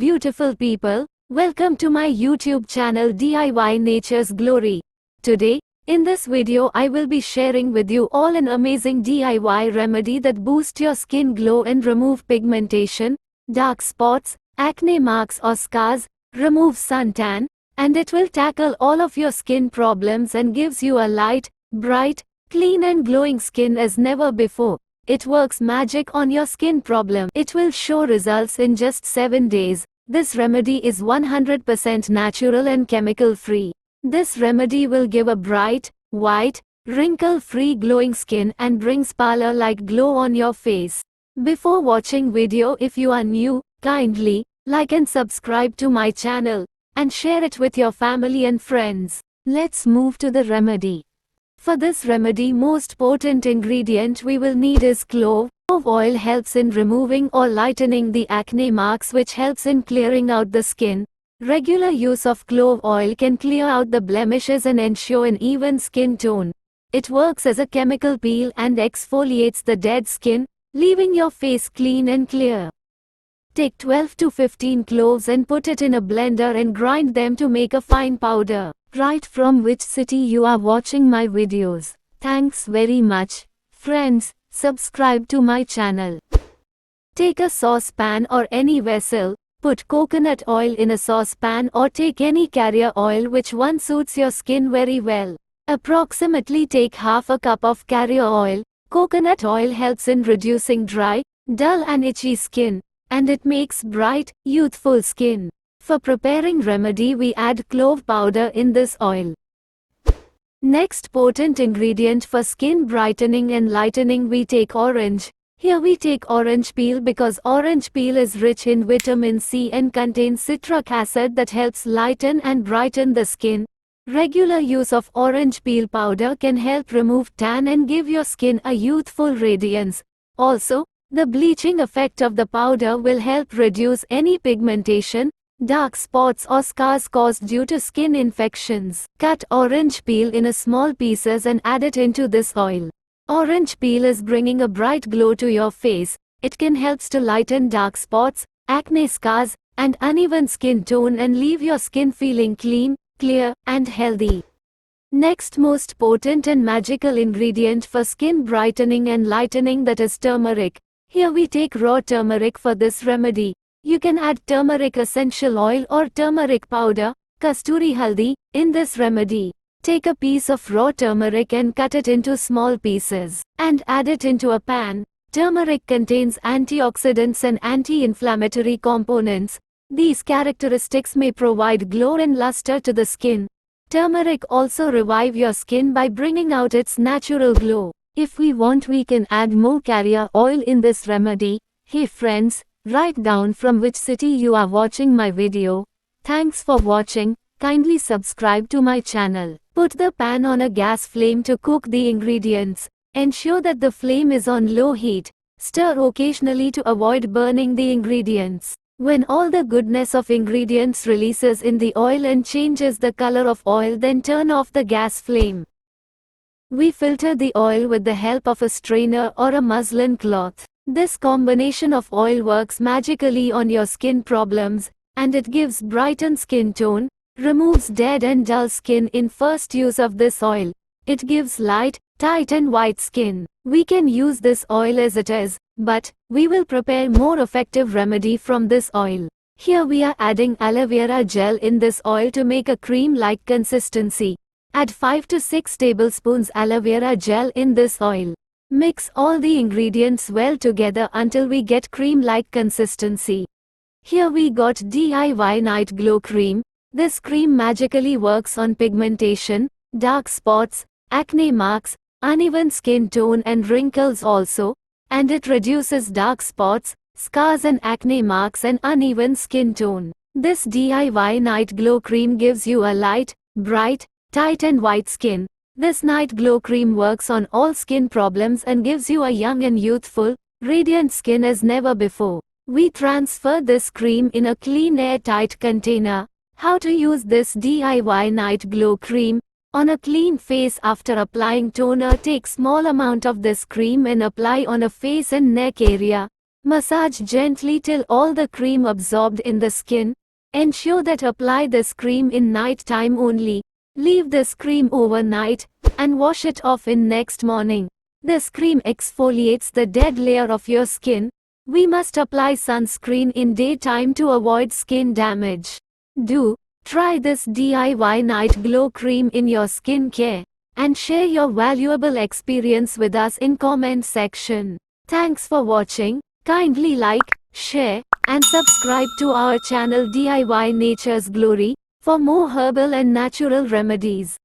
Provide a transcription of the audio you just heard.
beautiful people, welcome to my YouTube channel DIY Nature's Glory. Today, in this video I will be sharing with you all an amazing DIY remedy that boosts your skin glow and remove pigmentation, dark spots, acne marks or scars, remove suntan, and it will tackle all of your skin problems and gives you a light, bright, clean and glowing skin as never before. It works magic on your skin problem. It will show results in just 7 days. This remedy is 100% natural and chemical free. This remedy will give a bright, white, wrinkle-free glowing skin and brings parlor-like glow on your face. Before watching video, if you are new, kindly like and subscribe to my channel and share it with your family and friends. Let's move to the remedy. For this remedy, most potent ingredient we will need is clove. Clove oil helps in removing or lightening the acne marks, which helps in clearing out the skin. Regular use of clove oil can clear out the blemishes and ensure an even skin tone. It works as a chemical peel and exfoliates the dead skin, leaving your face clean and clear. Take 12 to 15 cloves and put it in a blender and grind them to make a fine powder. Write from which city you are watching my videos. Thanks very much. Friends, subscribe to my channel. Take a saucepan or any vessel, put coconut oil in a saucepan or take any carrier oil which one suits your skin very well. Approximately take half a cup of carrier oil. Coconut oil helps in reducing dry, dull and itchy skin, and it makes bright, youthful skin. For preparing remedy, we add clove powder in this oil. Next potent ingredient for skin brightening and lightening, we take orange. Here we take orange peel because orange peel is rich in vitamin C and contains citric acid that helps lighten and brighten the skin. Regular use of orange peel powder can help remove tan and give your skin a youthful radiance. Also, the bleaching effect of the powder will help reduce any pigmentation, dark spots or scars caused due to skin infections. Cut orange peel in small pieces and add it into this oil. Orange peel is bringing a bright glow to your face. It can help to lighten dark spots, acne scars, and uneven skin tone and leave your skin feeling clean, clear, and healthy. Next most potent and magical ingredient for skin brightening and lightening, that is turmeric. Here we take raw turmeric for this remedy. You can add turmeric essential oil or turmeric powder, kasturi haldi, in this remedy. Take a piece of raw turmeric and cut it into small pieces, and add it into a pan. Turmeric contains antioxidants and anti-inflammatory components. These characteristics may provide glow and luster to the skin. Turmeric also revive your skin by bringing out its natural glow. If we want, we can add more carrier oil in this remedy. Hey friends, write down from which city you are watching my video. Thanks for watching. Kindly subscribe to my channel. Put the pan on a gas flame to cook the ingredients. Ensure that the flame is on low heat. Stir occasionally to avoid burning the ingredients. When all the goodness of ingredients releases in the oil and changes the color of oil, then turn off the gas flame. We filter the oil with the help of a strainer or a muslin cloth. This combination of oil works magically on your skin problems, and it gives brightened skin tone, removes dead and dull skin in first use of this oil. It gives light, tight and white skin. We can use this oil as it is, but we will prepare more effective remedy from this oil. Here we are adding aloe vera gel in this oil to make a cream-like consistency. Add 5 to 6 tablespoons aloe vera gel in this oil. Mix all the ingredients well together until we get cream-like consistency. Here we got DIY Night Glow Cream. This cream magically works on pigmentation, dark spots, acne marks, uneven skin tone and wrinkles also, and it reduces dark spots, scars and acne marks and uneven skin tone. This DIY Night Glow Cream gives you a light, bright, tight and white skin. This night glow cream works on all skin problems and gives you a young and youthful, radiant skin as never before. We transfer this cream in a clean airtight container. How to use this DIY Night Glow Cream? On a clean face after applying toner, take small amount of this cream and apply on a face and neck area. Massage gently till all the cream absorbed in the skin. Ensure that apply this cream in night time only. Leave this cream overnight and wash it off in next morning. This cream exfoliates the dead layer of your skin. We must apply sunscreen in daytime to avoid skin damage. Do try this DIY night glow cream in your skincare and share your valuable experience with us in comment section. Thanks for watching. Kindly like, share, and subscribe to our channel DIY Nature's Glory for more herbal and natural remedies.